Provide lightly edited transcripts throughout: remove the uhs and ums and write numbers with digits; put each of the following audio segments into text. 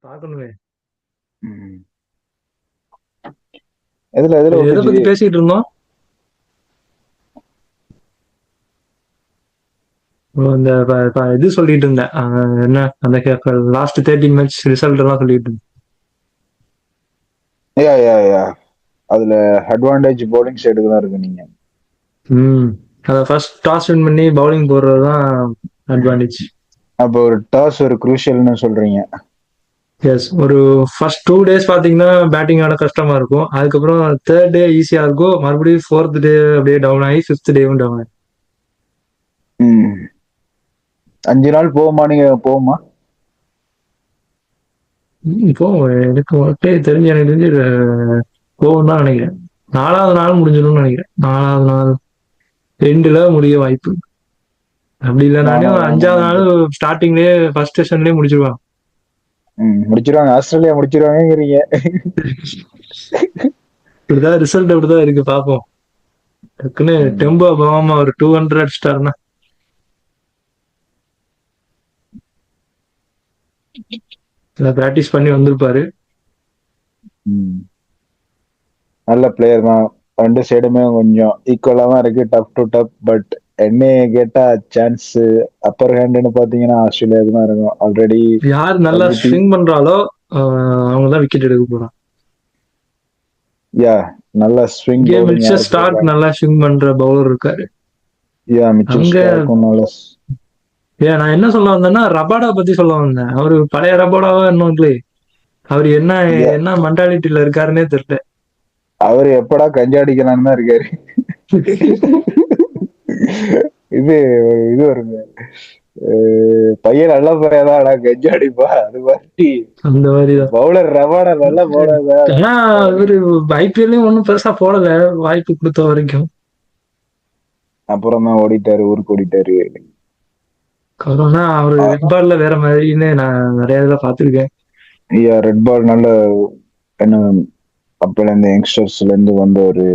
பார்க்கணுமே. ம். எதுல எதுல எதை விட்டுச்சு? பத்தி பேசிட்டு இருந்தோம்? இந்த இது சொல்லிட்டு இருந்தேன். என்ன அந்த லாஸ்ட் 13 மேட்ச் ரிசல்ட் எல்லாம் சொல்லிட்டு இருந்தேன். யா யா யா அதுல அட்வான்டேஜ் பவுலிங் சைடுக்கு தான் இருக்கு நீங்க. அதை ஃபர்ஸ்ட் டாஸ் வின் பண்ணி பவுலிங் போடுறது தான் அட்வான்டேஜ். அப்போ ஒரு டாஸ் ஒரு குரூஷியல்னு சொல்றீங்க. எஸ், ஒரு ஃபர்ஸ்ட் 2 days பாத்தீங்கன்னா பேட்டிங் ஆட கஷ்டமா இருக்கும். அதுக்கப்புறம் தேர்ட் டே ஈஸியா இருக்கும். மறுபடியும் ஃபோர்த் டே அப்படியே டவுன் ஆகி ஃபிஃப்த் டேவும் டவுன் ஆகி. ம். 5 நாள் போகுமா? நீங்க போகுமா? போவோம். எனக்கு எனக்கு தெரிஞ்சு போகும் தான் நினைக்கிறேன். 4வது நாள் முடிஞ்சிடும்னு நினைக்கிறேன். 4வது நாள் ரெண்டுல முடிய வாய்ப்பு. அப்படி இல்லைனாலும் நானும் 5வது நாள் ஸ்டார்டிங்லயே ஃபர்ஸ்ட் செஷன்லயே முடிச்சிருவாங்க. முடிச்சிருவாங்க. ஆஸ்திரேலியா முடிச்சிருவாங்கிறீங்க. இப்படிதான் ரிசல்ட் அப்படிதான் இருக்கு, பார்ப்போம். டக்குன்னு ம். டெம்போ போகாம ஒரு 200 அடிச்சிட்டாருன்னா பிராக்டிஸ் பண்ணி வந்திருப்பாரு. ம். நல்ல பிளேயர் தான். 2 சைடுமே கொஞ்சம் ஈக்குவலா தான் இருக்கு. Dub to dub. பட் என்னைய கேட்டா சான்ஸ் அப்பர் ஹேண்டுன்னு பாத்தீங்கன்னா ஆஸ்திரேலியாவுக்கு தான் இருக்கும். ஆல்ரெடி யார் நல்லா WT ஸ்விங் பண்றாலோ அவங்க தான் விக்கெட் எடுக்க போறாங்க. யா நல்ல ஸ்விங் இங்கே பவுலிங் மிச்சர் யாரு ஸ்டார்க் போடுறாங்க? நல்லா ஸ்விங் பண்ற பவுலர் இருக்காரு யா மிச்சல் அங்க. ஸ்டார்க்கும் நல்ல ஏன் நான் என்ன சொல்ல வந்தேன்னா ரபாடா பத்தி சொல்ல வந்தேன். அவரு பழைய ரபாடாவா இன்னும் இல்லையே. அவர் என்ன யா என்ன மென்டாலிட்டியில இருக்காருன்னே தெரியல. அவரு எப்படா கஞ்சா அடிக்கலான்னு தான் இருக்காரு. இது இது வருங்க. பையன் நல்ல பையன் ஆனா கஞ்சா அடிப்பா அது மாதிரி. அந்த மாதிரிதான். பவுலர் ரவாடா நல்ல பவுலர் தான். ஆனா இவரு ஐபிஎல்லையும் ஒன்றும் பெருசா போடல, வாய்ப்பு கொடுத்த வரைக்கும். அப்புறம் தான் ஓடிட்டாரு, ஊருக்கு ஓடிட்டாரு. கொரோனா அவரு ஆ, ரெட் பால்ல வேற மாதிரின்னு நான் நிறைய இதில் பார்த்துருக்கேன். ஐயா ரெட் பால் நல்ல என்ன அப்பல இருந்து யங்ஸ்டர்ஸ்ல இருந்து வந்த ஒரு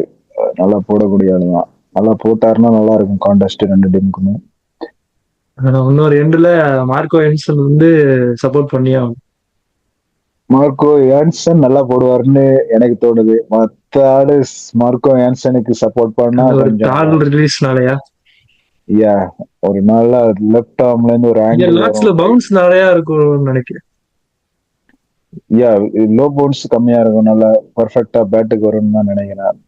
நல்லா போடக்கூடிய ஆளு தான். நல்லா போட்டாருன்னா நல்லா இருக்கும் கான்டெஸ்ட் 2 டீமுக்குமே. ஆனா இன்னொரு எண்டுல மார்க்கோ என்சன் வந்து சப்போர்ட் பண்ணி ஆகணும். மார்க்கோ யான்சன் நல்லா போடுவாருன்னு எனக்கு தோணுது. மத்த ஆளு மார்க்கோ யான்சனுக்கு சப்போர்ட் பண்ணா அந்த ஒரு கொஞ்சம் கால் ரிலீஸ்னாலயா. யா ஒரு நாள்ல லெஃப்ட் ஆர்ம்ல இருந்து ஒரு இங்க ஆங்கிள் லாஸ்ட்ல வரும். பவுன்ஸ் நிறைய இருக்கும்னு நினைக்கிறேன். யா லோ பவுன்ஸ் கம்மியா இருக்கும். நல்லா பர்ஃபெக்டா பேட்டுக்கு வரும்னு தான் நினைக்கிறேன்.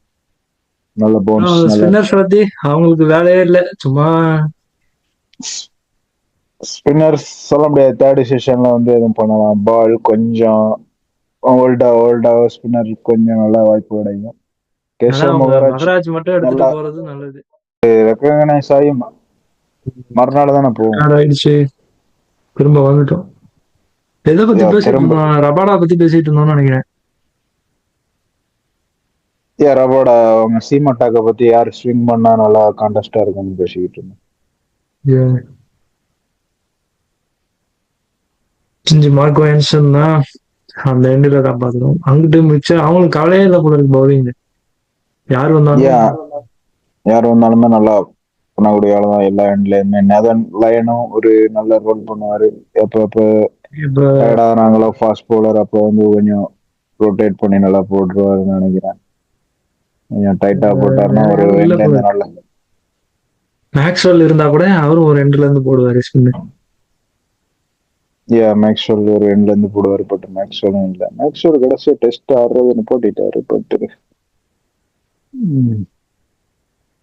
நல்ல பவுன்ஸ் நல்லா ஸ்பின்னர்ஸ் பத்தி அவங்களுக்கு வேலையே இல்லை, சும்மா. ஸ்பின்னர் சொல்ல முடியாது. தேர்ட் செஷன்ல வந்து எதுவும் பண்ணலாம். பால் கொஞ்சம் ஓல்டா ஸ்பின்னர் கொஞ்சம் நல்லா வாய்ப்பு கிடைக்கும். ஆனா கேசவ் அவங்க மகராஜ் மகராஜ் மட்டும் எடுத்துட்டு நல்லா போறது நல்லது. ரெக்கக்னைஸ் ஆகி மறுநாள் தானே போவோம். நேரம் ஆயிடுச்சு, திரும்ப வந்துட்டோம். எதை பத்தி பேசிட்டு திரும்ப இருந்தோம்? ரபாடா பத்தி பேசிட்டு இருந்தோம்னு நினைக்கிறேன். ரபோட அவங்க சீமட்டாக்க பத்தி யார் ஸ்விங் பண்ணா நல்லா கான்டெஸ்டா இருக்கும்னு பேசிக்கிட்டு இருந்தோம். மார்க்கோ என்சன் தான் அந்த எண்டில் காப்பாற்றணும். அங்கிட்டு மிச்சம் அவங்களுக்கு கவலையே இல்லை போல இருக்கு பவுலிங். யார் வந்தாலும். ஏன் யார் வந்தாலுமே நல்லா பண்ணக்கூடிய ஆள் தான் எல்லா எண்ட்லயுமே. நேதன் லயனும் ஒரு நல்ல ரோல் பண்ணுவாரு. எப்ப எப்ப இப்ப டயர்டானாங்களோ ஃபாஸ்ட் பவுலர் அப்போ வந்து கொஞ்சம் ரொட்டேட் பண்ணி நல்லா போட்டுருவாருன்னு நினைக்கிறேன். கொஞ்சம் டைட்டா போட்டாருன்னா ஒரு யாரும் இல்ல எண்ட்ல போல இருந்து இருக்கு. நல்ல மேக்ஸ்வெல் இருந்தா கூட அவரும் ஒரு எண்ட்ல இருந்து போடுவாரு ஸ்பின். மேக்ஸ்வெல் ஒரு எண்ட்ல இருந்து போடுவாரு. பட் மேக்ஸ்வெலும் இல்லை. மேக்ஸ்வெல் கடைசியா டெஸ்ட் ஆடுறதுன்னு போட்டிட்டாரு. பட்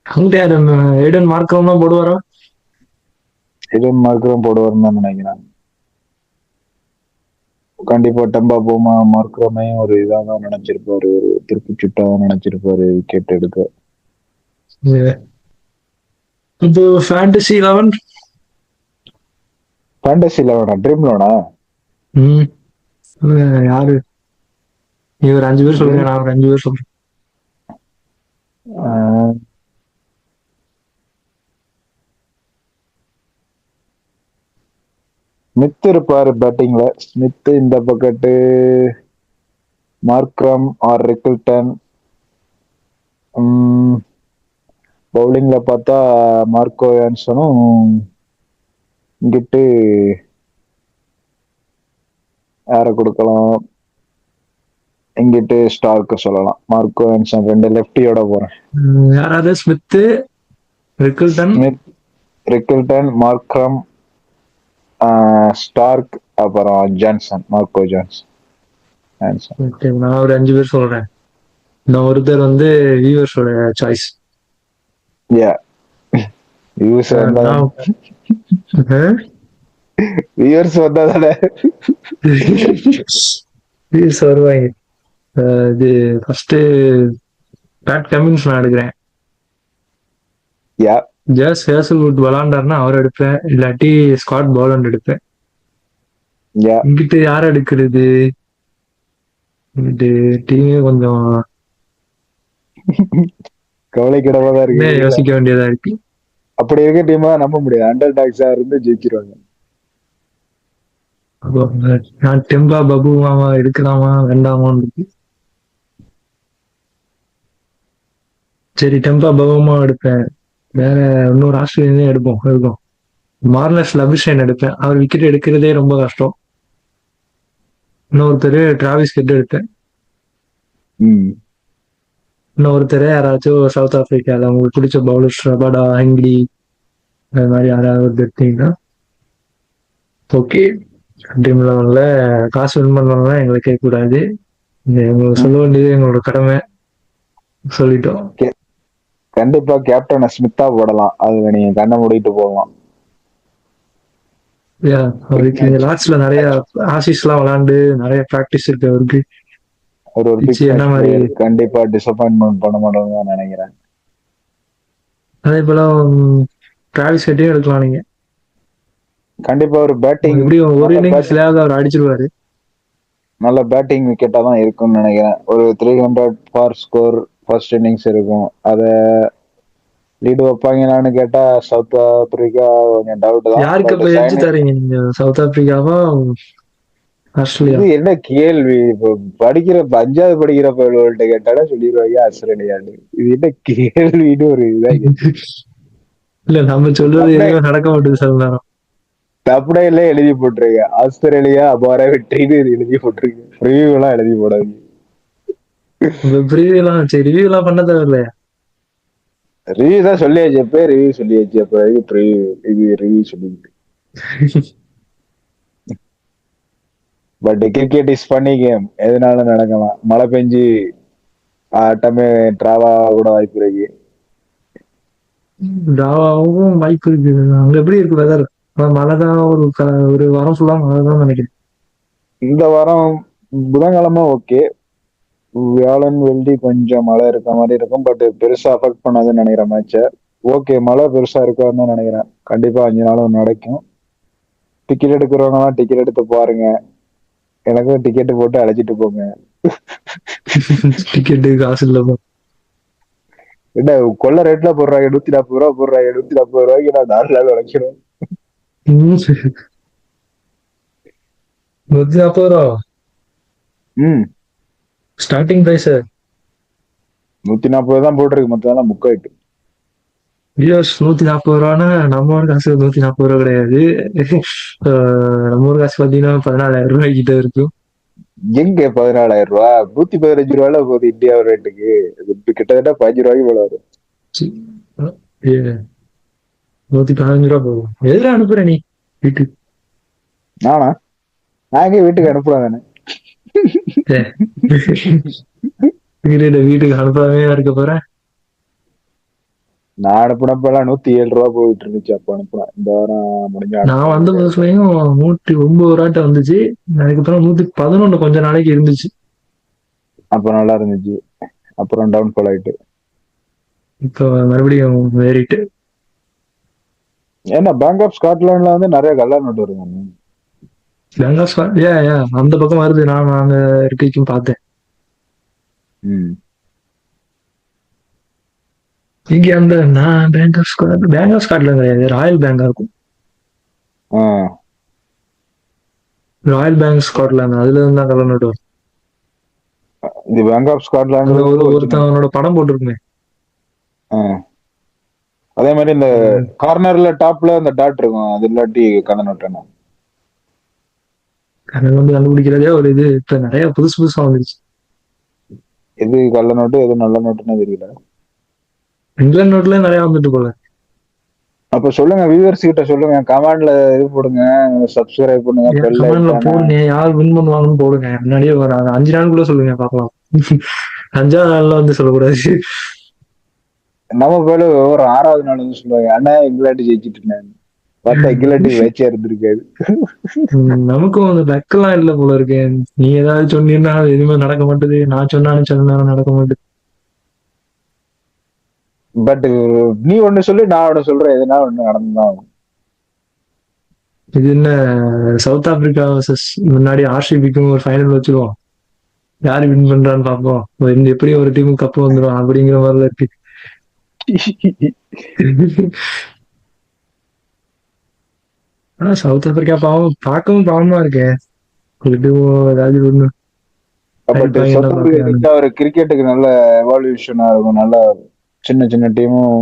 அங்கிட்ட யாரு ஏடன் மார்க்கம் தான் போடுவாரா? இதன் மார்க்கரும் போடுவாருன்னு தான் நினைக்கிறேன். கண்டிப்பா டம்பா போமா மார்க்கமே ஒரு இதாக தான் நினைச்சிருப்பாரு. ஒரு திருப்பி சுட்டா தான் நினைச்சிருப்பாரு விக்கெட் எடுக்க. இது ஃபேண்டசி 11. ஃபேண்டசில வேணா ட்ரீம் லோனா? ம் யாரு? நீ ஒரு 5 பேர் சொல்லுங்க, ட்ரீம் நான் ஒரு 5 பேர் சொல்றேன். ஸ்மித் இருப்பாரு பேட்டிங்ல. ஸ்மித் இந்த பக்கெட்டு மார்க்ரம் ஆர் ரிக்கிள்டன். பவுலிங்ல பார்த்தா மார்க்கோ யான்சனும் இங்கிட்டு யாரை கொடுக்கலாம்? இங்கிட்டு ஸ்டார்க்கு சொல்லலாம். மார்க்கோ ஆன்சன் 2 லெஃப்டியோட போறேன். யாராவது ஸ்மித்து, ரிக்கிள்டன், ஸ்மித், ரிக்கிள்டன், மார்க்ரம், ஸ்டார்க், அப்புறம் Johnson, Marco Jansen. Anson. Okay நான் ஒரு 5 பேர் சொல்றேன். நான் ஒருத்தர் வந்து வியூவர்ஸோட சாய்ஸ். யா வியூஸ் வந்தா நான் வியூவர்ஸ் வந்தாதானே. வியூவர்ஸ் வருவாங்க. இது ஃபர்ஸ்ட் பேட் கமின்ஸ் நான் எடுக்கிறேன். யா ஜஸ் ஹேசல்வுட் விளாண்டாருன்னா அவர் எடுப்பேன், இல்லாட்டி ஸ்காட் போலண்ட் எடுப்பேன். யா இங்கிட்டு யார் எடுக்கிறது? இங்கிட்டு டீமே கொஞ்சம் கவலைக்கிடமா தான் இருக்கு. யோசிக்க வேண்டியதா இருக்கு. அப்படி இருக்க டீமா நம்ப முடியாது. அண்டர் டாக்ஸா இருந்து ஜெயிச்சிருவாங்க. அப்போ நான் டெம்பா பபுமாவா எடுக்கலாமா வேண்டாமான்னு இருக்கு. சரி டெம்பா பபுமா எடுப்பேன். வேற இன்னொரு ஆஸ்திரேலியனே எடுப்போம். மார்லஸ் லபிஷன் எடுப்பேன். அவர் விக்கெட் எடுக்கிறதே ரொம்ப கஷ்டம். இன்னொருத்தர் டிராவிஸ் ஹெட் எடுப்பேன். ம் இன்னொருத்தர் யாராச்சும் சவுத் ஆப்பிரிக்கால உங்களுக்கு பிடிச்ச பவுலர்ஸ் ரபாடா, ஹெங்லி அது மாதிரி யாராவது எடுத்தீங்கன்னா ஓகே. ட்ரீம் லெவன்ல காசு வின் பண்ணணும்னா எங்களை கேட்கக்கூடாது. எங்களுக்கு சொல்ல வேண்டியது எங்களோட கடமை. சொல்லிட்டோம். கண்டிப்பா கேப்டனை ஸ்மித்தா போடலாம். அது நீங்க கண்ணை மூடிட்டு போகலாம். அவருக்கு லாஸ்ட்ல நிறைய ஆசிஸ் எல்லாம் விளாண்டு நிறைய பிராக்டிஸ் இருக்கு அவருக்கு. ஒரு பிக் என்ன மாதிரி கண்டிப்பா டிசப்பாயின்மெண்ட் பண்ண மாட்டோம்னு தான் நினைக்கிறேன். அதே போல டிராவிஸ் ஹெட்டையும் எடுக்கலாம் நீங்க. கண்டிப்பா ஒரு பேட்டிங் எப்படியும் ஒரு இன்னிங்ஸ்லயாவது அவர் அடிச்சிருவாரு. நல்ல பேட்டிங் விக்கெட்டா தான் இருக்கும்னு நினைக்கிறேன். ஒரு 300 ஃபார் ஸ்கோர் ஃபர்ஸ்ட் இன்னிங்ஸ் இருக்கும். அத லீடு வைப்பாங்களான்னு கேட்டா சவுத் ஆப்பிரிக்கா கொஞ்சம் டவுட் தான். யாருக்கு இப்ப எட்ஜ் தரீங்க நீங்க? சவுத் ஆப்பிரிக்காவா ஆஸ்திரேலியா? இது என்ன கேள்வி? இப்போ படிக்கிற 5வது படிக்கிற பயில்கிட்ட கேட்டாலே சொல்லிடுவாங்க ஆஸ்திரேலியான்னு. இது என்ன கேள்வின்னு ஒரு இதா இல்ல நம்ம சொல்றது எதுவுமே நடக்க மாட்டேங்குது சில நேரம். தப்புடையில எழுதி போட்டிருக்க ஆஸ்திரேலியா அபார வெற்றின்னு எழுதி போட்டிருக்கு. ரிவ்யூ எல்லாம் எழுதி போடாது. ரிவ்யூ எல்லாம் சரி ரிவ்யூ எல்லாம் பண்ண தேவையில்லையா? ரிவ்யூ தான் சொல்லியாச்சு. எப்ப ரிவ்யூ சொல்லியாச்சு. அப்ப இது ரிவ்யூ சொல்லிட்டு but cricket is funny game. எதனால நடக்கலாம். மழை பெஞ்சு ஆட்டமே டிராவா கூட வாய்ப்பு இருக்கு. டிராவாவும் வாய்ப்பு இருக்கு. அங்க எப்படி இருக்கு வெதர்? மழைதான் ஒரு வாரம் ஃபுல்லா மழைதான் நினைக்கிறேன். இந்த வாரம் புதன்கிழமை ஓகே. வியாழன் வெள்ளி கொஞ்சம் மழை இருக்க மாதிரி இருக்கும். பட் பெருசா அஃபெக்ட் பண்ணாதுன்னு நினைக்கிறேன் மேட்ச. ஓகே மழை பெருசா இருக்காதுன்னு தான் நினைக்கிறேன். கண்டிப்பா 5 நாளும் நடக்கும். டிக்கெட் எடுக்கிறவங்க எல்லாம் டிக்கெட் எடுத்து பாருங்க. எனக்கும் டிக்கெட் போட்டு அழைச்சிட்டு போங்க. டிக்கெட்டு காசு இல்ல. என்ன கொள்ள ரேட்ல போடுறாங்க. 140 ரூபா போடுறாங்க. 140 ரூபாய்க்கு நான் 4 நாள் உழைக்கிறேன். 140 ரூபா ம் ஸ்டார்டிங் பிரைஸ். 140 தான் போட்டிருக்கு. மொத்தம் புக் ஆயிட்டு. 140 ரூபான்னா நம்ம ஊர் காசு 140 ரூபா கிடையாது. நம்ம ஊர் காசு பாத்தீங்கன்னா 14,000 ரூபாய் கிட்ட இருக்கும். எங்க 14,000 ரூபா? 115 ரூபாயில போகுது இந்தியா ரேட்டுக்கு. கிட்டத்தட்ட 5 ரூபாய்க்கு போல வரும். 115 ரூபா போகும். எதுல அனுப்புற நீ வீட்டுக்கு? நானா? நான் எங்க வீட்டுக்கு அனுப்புறேன். வீட்டுக்கு அனுப்பாமே இருக்க போறேன். நான் அனுப்புனப்பெல்லாம் 107 ரூபா போயிட்டு இருந்துச்சு. அப்ப அனுப்புனேன். இந்த வாரம் முடிஞ்ச நான் வந்த புதுசுலயும் 109 ரூபாட்ட வந்துச்சு. அதுக்கப்புறம் 111 கொஞ்ச நாளைக்கு இருந்துச்சு. அப்ப நல்லா இருந்துச்சு. அப்புறம் டவுன் ஃபால் ஆயிட்டு. இப்போ மறுபடியும் ஏறிட்டு. ஏன்னா பேங்க் ஆஃப் ஸ்காட்லாண்ட்ல வந்து நிறைய கல்லா நோட்டு வருங்க. பேங்க் ஆஃப் அந்த பக்கம் வருது. நான் அங்க இருக்கைக்கும் பார்த்தேன். இங்க அந்த நான் பேங்க் ஆஃப் ஸ்காட்லாண்ட் கிடையாது. ராயல் பேங்கா இருக்கும். ராயல் பேங்க் ஸ்காட்லாந்து அதுல இருந்து தான் கலர் நோட்டு வரும். இது பேங்க் ஆஃப் ஸ்காட்லாந்து ஒருத்தன் அவனோட படம் போட்டிருக்குமே. அதே மாதிரி இந்த கார்னர்ல டாப்ல இந்த டாட் இருக்கும். அது இல்லாட்டி கலர் நோட்டு. கண்ணன் வந்து கண்டுபிடிக்கிறதே ஒரு இது இப்ப நிறைய புதுசு புதுசா வந்துருச்சு. எது கள்ள நோட்டு எது நல்ல நோட்டுன்னு தெரியல. இங்கிலாந்து நோட்ல நிறைய வந்துட்டு போல. அப்ப சொல்லுங்க, வியூவர்ஸ் கிட்ட சொல்லுங்க, கமெண்ட்ல இது போடுங்க, சப்ஸ்கிரைப் பண்ணுங்க, ஏன் பெல் கமெண்ட்ல ஐக்கான. போடுங்க, யார் வின் பண்ணுவாங்கன்னு போடுங்க. முன்னாடியே ஒரு 5 நாளுக்குள்ள சொல்லுங்க பார்க்கலாம். 5ஆவது நாள்ல வந்து சொல்லக்கூடாது. நம்ம பேரு ஒரு 6வது நாள் வந்து சொல்லுவாங்க, அண்ணா இங்கிலாந்து ஜெயிச்சிட்டு இருந்தாங்க, பார்த்தா இங்கிலாந்து மேட்சா இருந்திருக்காது. நமக்கும் அந்த லக்கெல்லாம் இல்ல போல இருக்கு. நீ ஏதாவது சொன்னீங்கன்னா அது எதுவுமே நடக்க மாட்டேது, நான் சொன்னாலும் சில நேரம் நடக்க மாட்டேது. பட் நீ ஒண்ணு சொல்லு, நான் ஒண்ணு சொல்றேன், எதுனா ஒண்ணு நடந்துதான் ஆகும். இது என்ன, சவுத் ஆப்பிரிக்கா vs முன்னாடி ஆர்சிபிக்கும் ஒரு ஃபைனல் வச்சிருவோம், யாரு வின் பண்றான்னு பார்ப்போம். எப்படி ஒரு டீமுக்கு கப்பு வந்துடும் அப்படிங்கிற மாதிரில இருக்கு. ஆனா சவுத் ஆப்பிரிக்கா பாவம், பார்க்கவும் பாவமா இருக்கேன். இது ஏதாவது ஒண்ணு பட் அடிப்பாங்கன்னா சவுத் ஆப்பிரிக்கா பாக்குறாங்க. ஜெயிச்சா ஒரு கிரிக்கெட்டுக்கு நல்ல எவால்யூஷனா இருக்கும், நல்ல சின்ன சின்ன டீமும்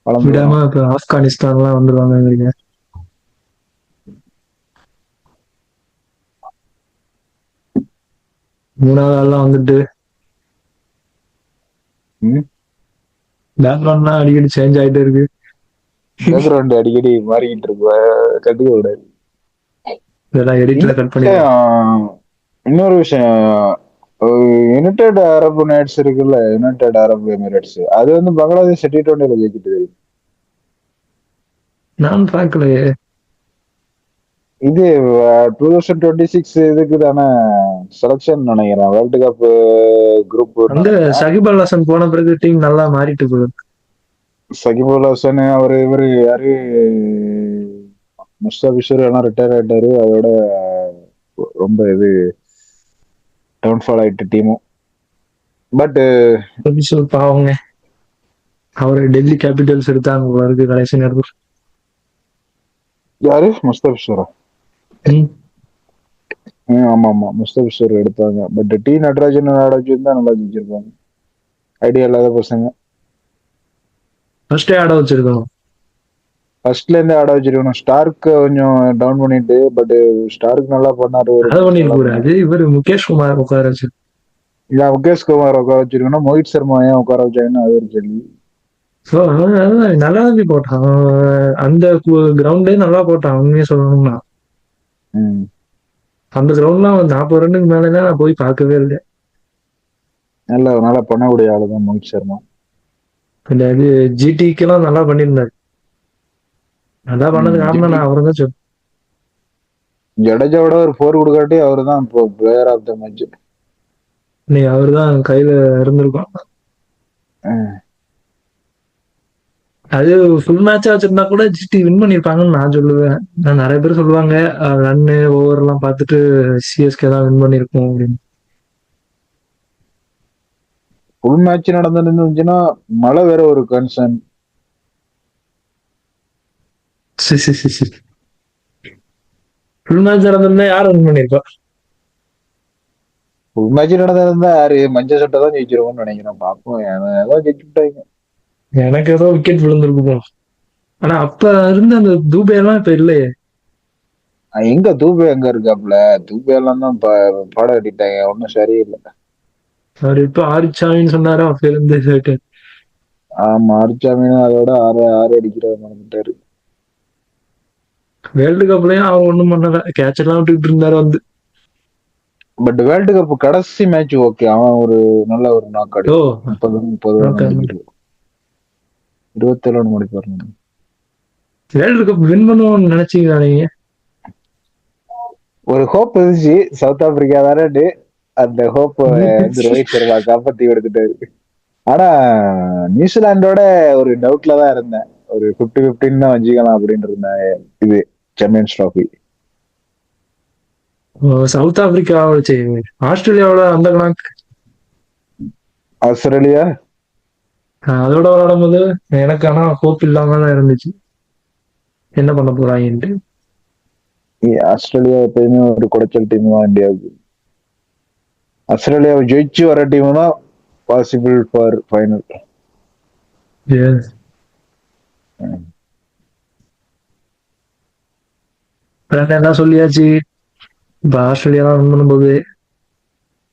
வளர்ந்து விடாம வரும். இப்ப ஆப்கானிஸ்தான்லாம் வந்துருவாங்க. 3வது ஆள்லாம் வந்துட்டு ம். பேக்ரவுண்ட்லாம் அடிக்கடி சேஞ்ச் ஆயிட்டே இருக்கு. பேக்ரவுண்ட் அடிக்கடி மாறிக்கிட்டு இருக்கு, கண்டுக்க கூடாது. இதெல்லாம் எடிட்ல இன்னொரு கட் பண்ணிடுவோம். விஷயம், இன்னொரு விஷயம், யுனைடெட் அரப் எமிரேட்ஸ் இருக்குல்ல, யுனைடெட் அரப் எமிரேட்ஸ், அது வந்து பங்களாதேஷ் T20 ஜெயிச்சிட்டு. நான் பார்க்கலையே. இது 2026 இதுக்கு தானே செலக்ஷன் நினைக்கிறேன், வேர்ல்டு கப் குரூப் அங்க நினைக்கிறேன். சகிப் அல் ஹசன் போன பிறகு டீம் நல்லா மாறிட்டு போகுது. சகிபுல் ஹசன் அவர் இவரு யாரு, முஸ்தாபிஷர் எல்லாம் ரிட்டையர் ஆயிட்டாரு, அதோட ரொம்ப இது டவுன்ஃபால் ஆயிட்டு டீமும். பட் பாவங்க, அவரு டெல்லி கேபிட்டல்ஸ் எடுத்தாங்க போல இருக்கு கடைசி நேரத்தில். யாரு முஸ்தாபிஷரா? ம். ஆமா ஆமா, முஸ்தாபிஷர் எடுத்தாங்க. பட் டி நடராஜன் ஆட வச்சிருந்தா நல்லா ஜெயிச்சிருப்பாங்க, ஐடியா இல்லாத பசங்க. ஃபர்ஸ்டே ஆட வச்சிருக்கணும். ஃபர்ஸ்ட்ல இருந்தே ஆட வச்சிருக்கணும். ஸ்டார்க் கொஞ்சம் டவுன் பண்ணிட்டு, பட் ஸ்டார்க் நல்லா பண்ணாரு, ஒரு அதை மேட்ச் பண்ணிட்டு நல்லா பண்ணாரு. கூடாது, இவரு முகேஷ் குமார் உட்கார வச்சு. இல்ல முகேஷ் குமார் உட்கார வச்சிருக்கணும், மோஹித் சர்மா ஏன் உட்கார வச்சாங்கன்னு அது ஒரு கேள்வி. ஸோ நல்லா தான் போட்டான். அந்த கிரவுண்டே நல்லா போட்டான் உண்மையே சொல்லணும்னா. ம். அந்த கிரவுண்ட்லாம் 40 ரன்னுக்கு மேலதான் நான் போய் பார்க்கவே இல்லை. நல்லா பண்ணக்கூடிய ஆளுதான் மோஹித் சர்மா. இந்த இது ஜிடிக்கெல்லாம் நல்லா பண்ணியிருந்தாரு. நல்லா பண்ணது காரணம் நான் அவரை தான் சொல்றேன். ஜடேஜாவோட ஒரு 4 கொடுக்காட்டி அவரு தான் இப்போ பிளேயர் ஆஃப் த மேட்ச். நீ அவர் தான் கையில இருந்திருக்கும். அது ஃபுல் மேட்சா வச்சிருந்தா கூட ஜிடி வின் பண்ணிருப்பாங்கன்னு நான் சொல்லுவேன். நான் நிறைய பேர் சொல்லுவாங்க ரன்னு ஓவர் எல்லாம் பார்த்துட்டு சிஎஸ்கே தான் வின் பண்ணிருக்கோம் அப்படின்னு. ஃபுல் மேட்ச் நடந்துருந்துச்சுன்னா மழை வேற ஒரு கன்சர்ன். ஃபுல் மேட்ச் நடந்திருந்தா யார் வின் பண்ணிருப்பா? ஃபுல் மேட்ச் நடந்திருந்தா யாரு மஞ்சள் சட்டை தான் ஜெயிச்சிருவோம்னு நினைக்கிறேன். பார்ப்போம், ஏதோ ஜெயிச்சுட்டாங்க. எனக்கு ஏதோ விக்கெட் விழுந்திருக்கும். ஆனா அப்ப இருந்த அந்த தூபே எல்லாம் இப்ப இல்லையே. எங்க தூபே எங்க இருக்காப்ல? தூபே எல்லாம் தான் பாடம் கட்டிட்டாங்க, ஒன்னும் சரியில்லை. அவர் இப்ப ஆரிச்சாமின்னு சொன்னாரோ அப்ப இருந்து போயிட்டு. ஆமா, அரிச்சாமியும் அதோட ஆறு ஆறு அடிக்கிறத மறந்துட்டாரு. வேர்ல்டு கப்லயும் அவர் ஒண்ணும் பண்ணல, கேட்ச் எல்லாம் விட்டுக்கிட்டு இருந்தாரு வந்து. பட் வேர்ல்டு கப் கடைசி மேட்ச் ஓகே, அவன் ஒரு நல்ல ஒரு நாக் ஓ, அடிப்பான். 30 okay. முடிக்கிறது, 27 முடிப்பாரு. வேர்ல்டு கப் வின் பண்ணுவோம்னு நினைச்சீங்களா நீங்க? ஒரு ஹோப் இருந்துச்சு, சவுத் ஆப்பிரிக்கா தானே, அந்த ஹோப் வந்து ரோஹித் சர்மா காப்பாத்தி கொடுத்துட்டாரு. ஆனா நியூசிலாண்டோட ஒரு டவுட்ல தான் இருந்தேன், ஒரு 50-50 தான் வச்சுக்கலாம் அப்படின்னு இருந்தேன். இது சாம்பியன்ஸ் ட்ராஃபி சவுத் ஆப்பிரிக்காவோட ஆஸ்திரேலியாவோட அந்த கணக்கு. ஆஸ்திரேலியா அதோட விளையாடும் போது எனக்கு ஆனா ஹோப் இல்லாம தான் இருந்துச்சு, என்ன பண்ண போறாங்கன்ட்டு. ஆஸ்திரேலியா எப்பயுமே ஒரு குடைச்சல் டீம் தான் இந்தியாவுக்கு. ஆஸ்திரேலியாவை ஜெயிச்சு வர டீம் தான் பாசிபிள் ஃபார் ஃபைனல். எல்லாம் சொல்லியாச்சு. இப்ப ஆஸ்திரேலியா தான் வின் பண்ணும்போது.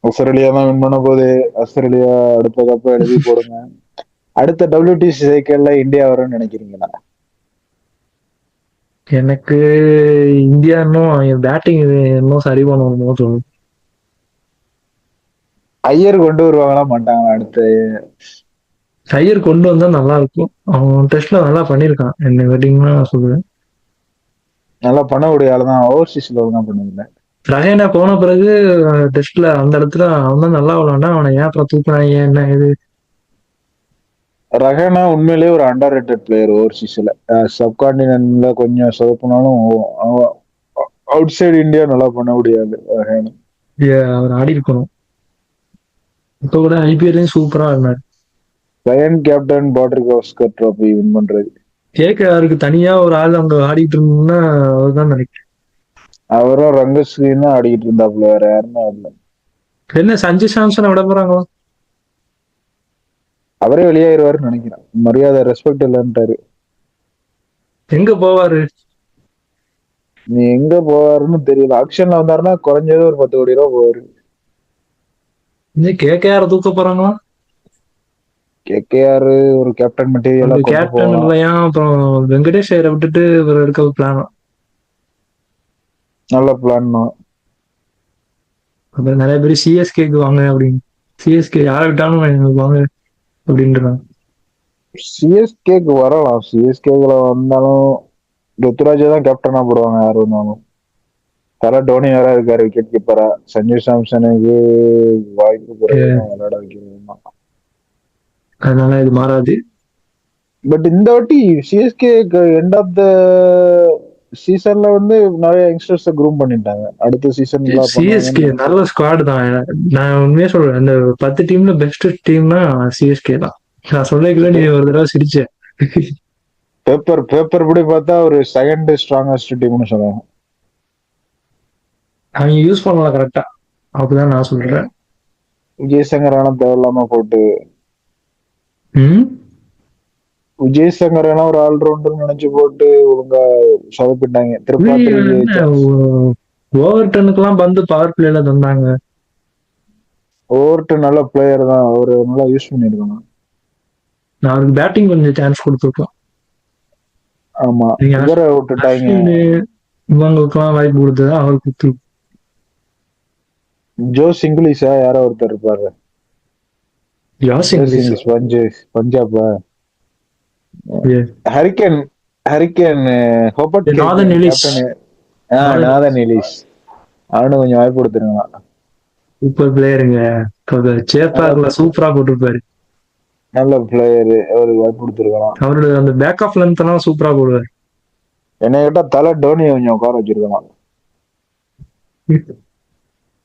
ஆஸ்திரேலியா தான் வின் பண்ண போது. ஆஸ்திரேலியா அடுத்த கப்ப எழுதி போடுங்க. அடுத்த WTC சைக்கிள்ல இந்தியா வரும்னு நினைக்கிறீங்களா? எனக்கு இந்தியா இன்னும் பேட்டிங் இன்னும் சரி பண்ணணுமோ தோணும். ஐயர் கொண்டு வருவாங்களா மாட்டாங்களா அடுத்து? ஐயர் கொண்டு வந்தா நல்லா இருக்கும். அவன் டெஸ்ட்ல நல்லா பண்ணியிருக்கான். என்ன கேட்டீங்கன்னா நான் சொல்லுவேன். நல்லா பண்ணக்கூடிய ஆள் தான். ஓவர்சீஸ்ல ஒழுங்கா பண்ணுவீங்க. ரஹேனா போன பிறகு டெஸ்ட்ல அந்த இடத்துல அவன் தான் நல்லா விளாண்டான். அவனை ஏன் அப்புறம் தூக்குனாங்க என்ன இது? ரஹானா உண்மையிலேயே ஒரு அண்டர் ரேட்டட் பிளேயர் ஓவர்சீஸ்ல. சப்கான்டினென்ட்ல கொஞ்சம் சொதப்பினாலும் அவுட் சைடு இந்தியா நல்லா பண்ண முடியாது ரஹானா. அவர் ஆடி இருக்கணும். இப்ப கூட ஐபிஎல்லையும் சூப்பரா இருந்தார். Ryan captain border Gavaskar trophy win பண்றது. கேகேஆருக்கு தனியா ஒரு ஆள் அங்க ஆடிட்டு இருந்தோம்னா அவர் தான் நினைக்கிறேன். அவரும் ரங்கஸ்கிரீன் தான் ஆடிக்கிட்டு இருந்தாப்புல, வேற யாருமே ஆடல. என்ன சஞ்சு சாம்சனை விட போறாங்களா? அவரே வெளியாயிருவாருன்னு நினைக்கிறேன். மரியாதை ரெஸ்பெக்ட் இல்லைன்ட்டாரு. எங்க போவாரு? நீ எங்க போவாருன்னு தெரியல. ஆக்ஷன்ல வந்தாருன்னா குறைஞ்சது ஒரு 10 கோடி ரூபா போவாரு. இன்னும் கேகேஆர் தூக்க போறாங்களா? கேகேஆர் ஒரு கேப்டன் மெட்டீரியலா அந்த கொண்டு கேப்டன் போவான். இல்லையா, அப்புறம் வெங்கடேஷ் ஐயரை விட்டுட்டு இவர் எடுக்க பிளான். நல்ல பிளான் தான். அப்புறம் நிறைய பேர் சிஎஸ்கேக்கு வாங்க அப்படின்னு. சிஎஸ்கே யாரை விட்டாலும் எங்களுக்கு வாங்க அப்படின்றாங்க. சிஎஸ்கேக்கு வரலாம். சிஎஸ்கேல வந்தாலும் ருத்துராஜா தான் கேப்டனா போடுவாங்க யாரு வந்தாலும். டோனி வேற இருக்காரு விக்கெட் கீப்பரா. சஞ்சு சாம்சனுக்கு வாய்ப்பு குறைவு தான் விளையாட வைக்கிறது தான். அதனால இது மாறாது. பட் இந்த வாட்டி சிஎஸ்கே எண்ட் ஆஃப் த சீசன்ல வந்து நிறைய யங்ஸ்டர்ஸ் குரூம் பண்ணிட்டாங்க. அடுத்த சீசன் சிஎஸ்கே நல்ல ஸ்குவாட் தான். நான் உண்மையா சொல்றேன், இந்த 10 டீம்ல பெஸ்ட் டீம்னா சிஎஸ்கே தான். நான் சொல்லல, நீ ஒரு தடவை சிரிச்ச. பேப்பர் படி பார்த்தா ஒரு செகண்ட் ஸ்ட்ராங்கஸ்ட் டீம்னு சொல்லுவாங்க. அவங்க யூஸ் பண்ணலாம் கரெக்டா, அப்படிதான் நான் சொல்றேன். விஜய் சங்கரான தேவையில்லாம போட்டு, விஜய் சங்கரான ஒரு ஆல்ரவுண்டர் நினைச்சு போட்டு ஒழுங்கா சொதப்பிட்டாங்க. திருப்பாத்திரி ஓவர்டனுக்குலாம் பந்து பவர் பிளேல தந்தாங்க. ஓவர்டன் நல்ல பிளேயர் தான். அவரு நல்லா யூஸ் பண்ணிருக்கணும். நான் அவருக்கு பேட்டிங் கொஞ்சம் சான்ஸ் கொடுத்துருக்கோம். ஆமா, இவரை விட்டுட்டாங்க. இவங்களுக்குலாம் வாய்ப்பு கொடுத்தது அவர் கொடுத்து. ஜோஸ் இங்கிலீஷா யாரோ ஒருத்தர் இருப்பாரு. பஞ்சாப்ல ஹரிகேன் நாதன் எலிஸ். அவனு கொஞ்சம் வாய்ப்பு கொடுத்துருங்க. சூப்பர் பிளேயருங்க. சேப்பார்ல சூப்பரா போட்டிருப்பாரு. நல்ல பிளேயரு, அவருக்கு வாய்ப்பு கொடுத்துருக்கலாம். அவரோட அந்த பேக் ஆஃப் லென்த் எல்லாம் சூப்பரா போடுவார். என்ன கேட்டா தலை டோனியை கொஞ்சம் உட்கார வச்சிருக்கலாம்.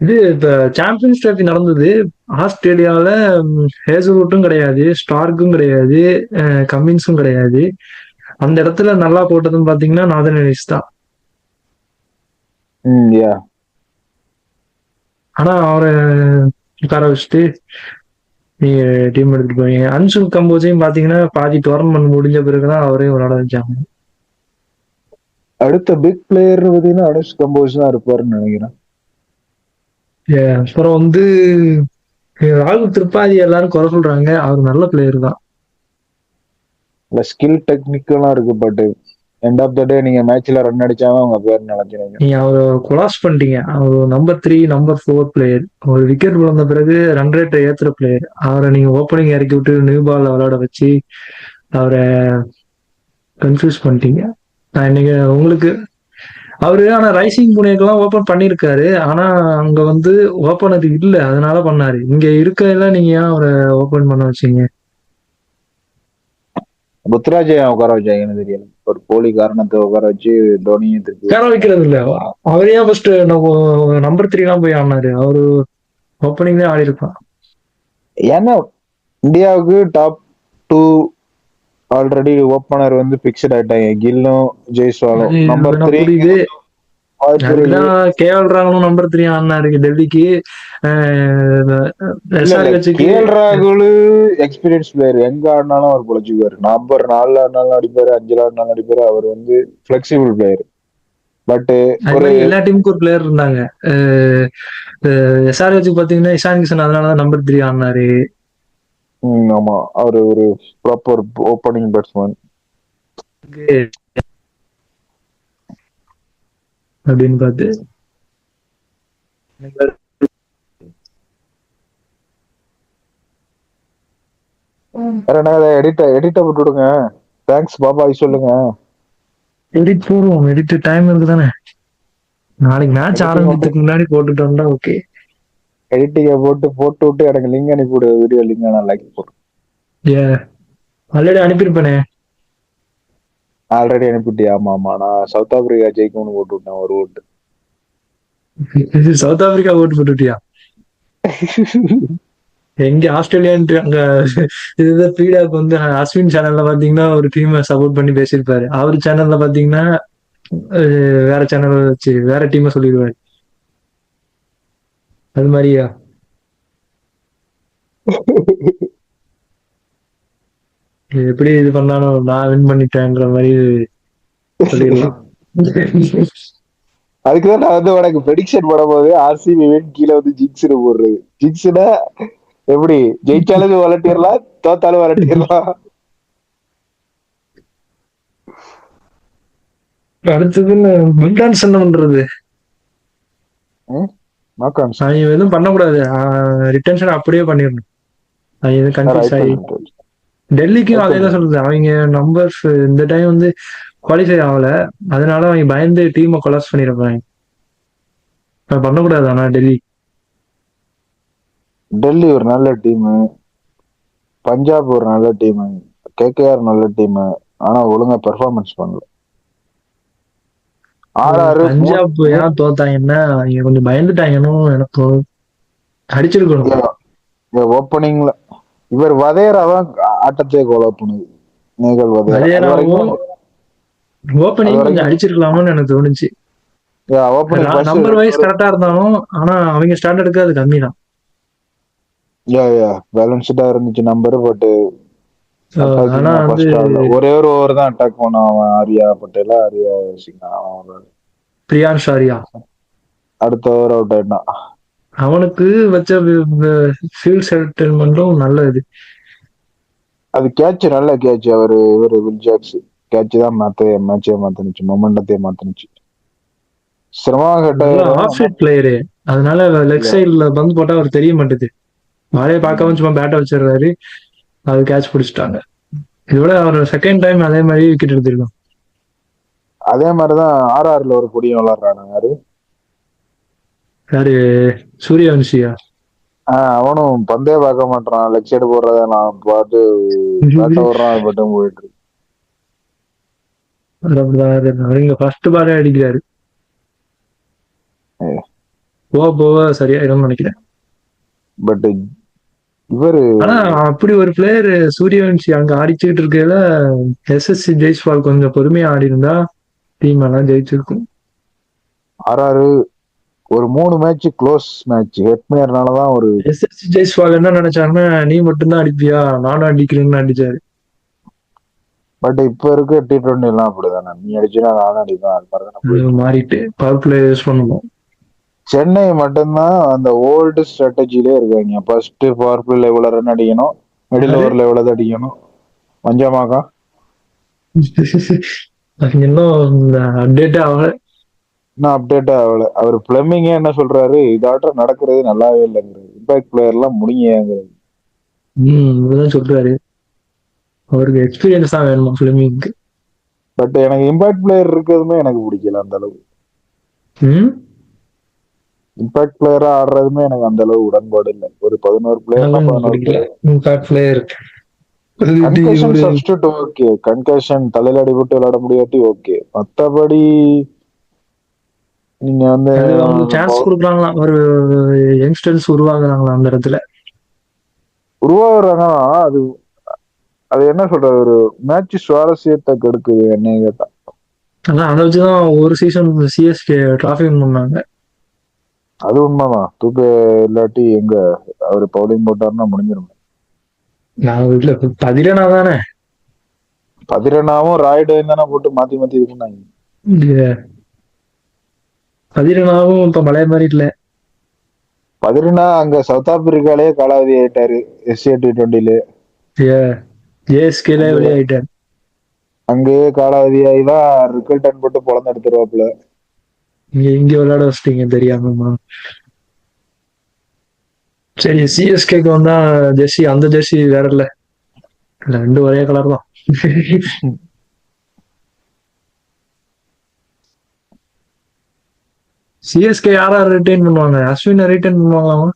இது இப்ப சாம்பியன்ஸ் டிராபி நடந்தது ஆஸ்திரேலியாவில. ஹேசல்வுட்டும் கிடையாது, ஸ்டார்க்கும் கிடையாது, கமின்ஸும் கிடையாது. அந்த இடத்துல நல்லா போட்டதுன்னு பாத்தீங்கன்னா நாதன் எலிஸ் தான். ஆனா அவரை உட்கார வச்சுட்டு நீங்க டீம் எடுத்துட்டு போவீங்க. அன்சு கம்போஸையும் பாத்தீங்கன்னா பாதி டோர்னமெண்ட் முடிஞ்ச பிறகுதான் அவரையும் விளையாட வச்சாங்க. அடுத்த பிக் பிளேயர் பாத்தீங்கன்னா அனுஷ் கம்போஸ் தான் இருப்பாருன்னு நினைக்கிறேன். அப்புறம் வந்து ராகுல் திரிபாதி எல்லாரும் குறை சொல்றாங்க. அவர் நல்ல பிளேயர் தான். ஸ்கில் டெக்னிக்கெல்லாம் இருக்கு. பட் எண்ட் ஆஃப் த டே நீங்க மேட்ச்ல ரன் அடிச்சாலும் உங்க பேர் நினைக்கிறீங்க. நீங்க அவரை கொலாஸ் பண்ணிட்டீங்க. அவர் நம்பர் 3 நம்பர் 4 பிளேயர். ஒரு விக்கெட் விழுந்த பிறகு ரன் ரேட்டை ஏத்துற பிளேயர். அவரை நீங்க ஓப்பனிங் இறக்கி விட்டு நியூ பால் விளையாட வச்சு அவரை கன்ஃபியூஸ் பண்ணிட்டீங்க. நான் இன்னைக்கு உங்களுக்கு அவரு ஆனா ரைசிங் புனேக்கெல்லாம் ஓபன் பண்ணிருக்காரு. ஆனா அங்க வந்து ஓபனர் இல்ல, அதனால பண்ணாரு. இங்க இருக்கையில நீங்க ஏன் அவரை ஓபன் பண்ண வச்சீங்க? ருத்ராஜை உட்கார வச்சாங்கன்னு தெரியல. ஒரு போலி காரணத்தை உட்கார வச்சு தோனியும் திருப்பி உட்கார வைக்கிறது இல்ல. அவரே ஃபர்ஸ்ட் நம்பர் 3 எல்லாம் போய் ஆடினாரு. அவரு ஓப்பனிங் தான் ஆடி இருப்பான். ஏன்னா இந்தியாவுக்கு டாப் 2 ஆல்ரெடி ஓப்பனர் வந்து பிக்ஸ்ட் ஆயிட்டாங்க. கில்லும் ஜெய்ஸ்வாலும். நம்பர் 3 கேஎல் ராகுலும் நம்பர் 3 ஆடினாரு டெல்லிக்கு. கேஎல் ராகுல் எக்ஸ்பீரியன்ஸ் பிளேயர். எங்க ஆடினாலும் அவர் பொழைச்சுக்குவாரு. நம்பர் 4 ஆடினாலும் அடிப்பாரு, 5 ஆடினாலும் அடிப்பாரு. அவர் வந்து பிளெக்சிபிள் பிளேயர். பட் அது ஒரு மாதிரி எல்லா டீமுக்கும் ஒரு பிளேயர் இருந்தாங்க. எஸ்ஆர்ஹெச் பாத்தீங்கன்னா இஷான் கிஷன் அதனாலதான் நம்பர் 3 ஆனாரு. ஆமா, அவரு ஒரு ப்ராப்பர் ஓப்பனிங் பேட்ஸ்மேன் அப்படின்னு பார்த்து வேற என்ன எடிட்ட போட்டு விடுங்க. தேங்க்ஸ் பாபாய் சொல்லுங்க. எடிட் போடுவோம். எடிட் டைம் இருக்குதானே? நாளைக்கு மேட்ச் எடிட்டிங் ஆரம்பிக்கிறதுக்கு முன்னாடி போட்டுட்டோம்னா ஓகே. எடிட்டிங்க போட்டு விட்டு எனக்கு லிங்க் அனுப்பிவிடு, வீடியோ லிங்க் நான் லைக் போடுறேன். ஏ ஆல்ரெடி அனுப்பியிருப்பேனே. ஆல்ரெடி அனுப்பிட்டியா? ஆமா ஆமா, நான் சவுத் ஆப்பிரிக்கா ஜெயிக்கும்னு போட்டு விட்டேன் ஒரு ஓட்டு. இது சவுத் ஆப்பிரிக்கா ஓட்டு போட்டுட்டியா? எங்க ஆஸ்திரேலியான்ட்டு அங்க இதுதான் ஃபீடாக் வந்து அஸ்வின் சேனல்ல பாத்தீங்கன்னா ஒரு டீமை சப்போர்ட் பண்ணி பேசியிருப்பாரு. அவர் சேனல்ல பாத்தீங்கன்னா வேற சேனல் வச்சு வேற டீமை சொல்லிடுவாரு. அது மாதிரியா எப்படி இது பண்ணாலும் நான் வின் பண்ணிட்டேன்ற மாதிரி சொல்லிடலாம். அதுக்குதான் நான் வந்து உனக்கு ப்ரெடிக்ஷன் போடும்போது ஆர்சிபி கீழே வந்து ஜிக்ஸ்னு போடுறது. ஜிக்ஸ்னா எப்படி ஜெயிச்சாலும் வளர்த்திடலாம், தோத்தாலும் வளர்த்திடலாம். அடுத்ததுன்னு மில்டான்ஸ் என்ன பண்றது? நாக்கான்ஸ் அவங்க எதுவும் பண்ணக்கூடாது. ரிட்டன்ஷன் அப்படியே பண்ணிடணும். அவங்க எதுவும் கன்ஃபியூஸ் ரைட் ஆகி பண்ணிட்டு டெல்லிக்கும் அதே தான் ரைட். சொல்றது. அவங்க நம்பர்ஸ் இந்த டைம் வந்து குவாலிஃபை ஆகல. அதனால அவங்க பயந்து டீமை கொலாப்ஸ் பண்ணிருப்பாங்க. பண்ணக்கூடாது. ஆனா டெல்லி ஒரு நல்ல டீம், பஞ்சாப் ஒரு நல்ல டீம், கேகேஆர் நல்ல டீம். ஆனா ஒழுங்கா பெர்ஃபார்மன்ஸ் பண்ணல. ஆறு பஞ்சாப் ஏன் தோத்தாங்கன்னா அவங்க கொஞ்சம் பயந்துட்டாங்கன்னு எனக்கு தோணுது. அடிச்சிருக்கணும். ஓப்பனிங்ல இவர் வதையறாதான் ஆட்டத்தையே கோலா பண்ணுது. நேகல் வதையரா அது வதேராவும் வரைக்கும் அது ஓப்பனிங் கொஞ்சம் வரைக்கும் அடிச்சிருக்கலாம்னு எனக்கு தோணுச்சு. ஓப்பனிங் ஃபர்ஸ்ட் நம்பர் 2 வைஸ் கரெக்டா இருந்தாலும் ஆனா அவங்க ஸ்டாண்டர்டுக்கு அது கம்மி தான். பேலன்ஸ்டா இருந்துச்சு நம்பர். பட் ஆனா அட்டாக்கிங்கா வந்து ஃபர்ஸ்ட் ஆடல, ஒரே ஒரு ஓவர் தான் அட்டாக் பண்ணான் அவன். ஆரியா பட்டேலா, ஆரியா சிங்கா, அவன் பிரியான் ஷாரியா அடுத்த ஓவர் அவுட் ஆயிட்டான். அவனுக்கு வச்ச ஃபீல்ட் செட்டில்மெண்ட்டும் நல்ல இது. அது கேட்ச், நல்ல கேட்ச். இவரு வில் ஜாக்ஸ் கேட்ச் தான் மேட்சே மாத்துனுச்சு, மொமெண்டத்தையே மாத்துனுச்சு. சிரமமா நல்லா கட்டாயிரும். Off side player. அதனால லெக் சைட்ல பந்து போட்டா அவர் தெரிய மாட்டேது. வாழையை பார்க்கவும் சும்மா பேட்டை வச்சிடுறாரு. அது கேட்ச் பிடிச்சிட்டாங்க. இதோட அவர் செகண்ட் டைம் அதே மாதிரி விக்கெட் எடுத்திருக்கோம். அதே மாதிரிதான் ஆர்ஆர்ல ஒரு பொடியும் விளாடுறானு யாரு, யாரு? சூரியவன்ஷியா? அவனும் பந்தே பார்க்க மாட்டான். லெக் சைடு போடுறத நான் பாட்டு பேட்ட விடுறான், பட்டும் போயிட்டு இருக்கு. அவங்க ஃபர்ஸ்ட் பாலே அடிக்கிறாரு. போக போக சரியாயிடும்னு நினைக்கிறேன். பட் இவரு ஆனா அப்படி ஒரு பிளேயர் சூரியவன்ஷி அங்க ஆடிச்சுக்கிட்டு இருக்கையில எஸ்எஸ்சி ஜெய்ஸ்வால் கொஞ்சம் பொறுமையா ஆடி இருந்தா டீம் எல்லாம் ஜெயிச்சிருக்கும். ஆர்ஆர் ஒரு 3 மேட்ச் க்ளோஸ் மேட்ச் ஹெட்மேயர்னாலதான் ஒரு. எஸ்எஸ்சி ஜெய்ஸ்வால் என்ன நினைச்சாருன்னா நீ மட்டும்தான் அடிப்பியா, நானும் அடிக்கிறேன்னு அடிச்சாரு. பட் இப்ப இருக்க T20 எல்லாம் அப்படிதானே, நீ அடிச்சுனா நானும் அடிப்பேன், அது மாதிரிதானே போயிட்டு. மாறிட்டு பவர் பிளே யூஸ் பண்ணணும். சென்னை மட்டும்தான் அந்த ஓல்டு ஸ்ட்ராட்டஜிலே இருக்காங்க. ஃபர்ஸ்ட் பவர் பிளேல இவ்வளவு ரன் அடிக்கணும், மிடில் யாரு? ஓவர்ல எவ்வளவு அடிக்கணும். மஞ்சமாக்கா அது இன்னும் அப்டேட்டே ஆகல. இன்னும் அப்டேட் ஆகல. அவர் பிளமிங்கே என்ன சொல்றாரு, இதாட்டம் நடக்கிறது நல்லாவே இல்லைங்கிறது, இம்பாக்ட் பிளேயர் எல்லாம் முடிங்கிறது. இப்படிதான் சொல்றாரு. அவருக்கு எக்ஸ்பீரியன்ஸ் தான் வேணுமா பிலிமிங்க்கு. பட் எனக்கு இம்பாக்ட் பிளேயர் இருக்கிறதுமே எனக்கு பிடிக்கல அந்த அளவு. இம்பாக்ட் பிளேயரா ஆடுறதுமே எனக்கு அந்த அளவு உடன்பாடு இல்லை. ஒரு 11 பிளேயர்னா 11 பிளேயர். இம்பாக்ட் பிளேயர் கன்கஷன் ஒரு சப்ஸ்டியூட் ஓகே, கன்கஷன் தலையில அடிபட்டு விளையாட முடியாட்டி ஓகே. மத்தபடி நீங்க வந்து அது அவங்களுக்கு சான்ஸ் கொடுக்குறாங்களாம். ஒரு யங்ஸ்டர்ஸ் உருவாகுறாங்களாம் அந்த இடத்துல. உருவாகுறாங்கன்னா அது அது என்ன சொல்றது, ஒரு மேட்ச் சுவாரஸ்யத்தை கெடுக்குது என்ன கேட்டா. அதான் அதை வச்சுதான் ஒரு சீசன் சிஎஸ்கே டிராஃபி பண்ணாங்க. அது உண்மைதான். தூக்க இல்லாட்டி எங்க அவரு பவுலிங் போட்டாருன்னா முடிஞ்சிடும். நான் வீட்டுல பதிலனா தானே. பதிரனாவும் ராய்டு தானே போட்டு மாத்தி மாத்தி இது பண்ணாங்க. பதிரனாவும் இப்ப பழைய மாதிரி இல்ல. பதினா அங்க சவுத் ஆப்பிரிக்காலே காலாவதி ஆயிட்டாரு எஸ்ஏ T20ல. ஜேஎஸ்கேல அங்க வெளியாயிட்டார். அங்கேயே காலாவதி ஆகிதான் ரிக்கல்டன் போட்டு பொழந்து எடுத்துருவாப்புல. இங்க இங்க விளையாட வச்சிட்டீங்க தெரியாமமா. சரி, சிஎஸ்கேக்கு வந்தா ஜெர்சி, அந்த ஜெர்சி வேற இல்ல. ரெண்டு ஒரே கலர் தான். சிஎஸ்கே யாரா ரிட்டைன் பண்ணுவாங்க? அஸ்வினை ரிட்டைன் பண்ணுவாங்களாமா?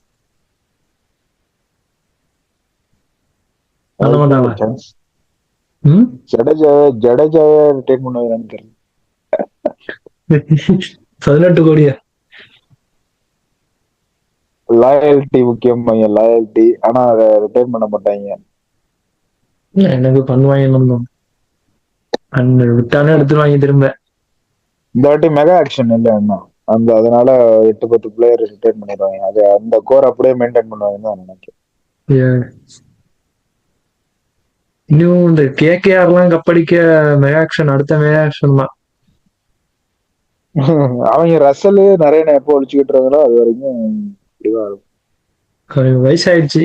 பண்ண மாட்டாங்களா? சான்ஸ். ம். ஜடேஜாவே ரிட்டைன் பண்ணுவாங்கன்னு தெரியல. 18 கோடியா? லாயல்டி முக்கியம், லாயல்டி. ஆனா அதை ரிட்டைன் பண்ண மாட்டாங்க. எனக்கு பண்ணுவாங்க. விட்டானே எடுத்துருவாங்க திரும்ப. இந்த வாட்டி மெகா ஆக்ஷன் இல்லை என்ன அதனால 8-10 பிளேயர் ரிட்டைன் பண்ணிடுவாங்க. அது அந்த கோர் அப்படியே மெயின்டைன் பண்ணுவாங்கன்னு தான் நினைக்கிறேன். இன்னும் இந்த கேகேஆர்லாம் கப்படிக்க மெகா ஆக்ஷன், அடுத்த மெகா ஆக்ஷன் தான். அவங்க ரசல் நிறைய எப்போ ஒழிச்சுக்கிட்டு இருக்காங்களோ அது வரைக்கும் இப்படிதான் இருக்கும். வயசாயிடுச்சு.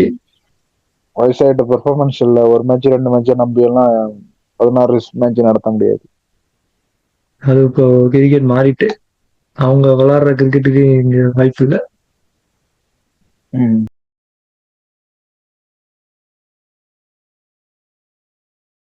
வயசாயிட்ட பெர்ஃபார்மன்ஸ் இல்ல. ஒரு மேட்ச் 2 மேட்ச் நம்பி எல்லாம் 16 மேட்ச் நடத்த முடியாது. அது இப்போ கிரிக்கெட் மாறிட்டு அவங்க விளையாடுற கிரிக்கெட்டுக்கு இங்க வாய்ப்பு இல்லை.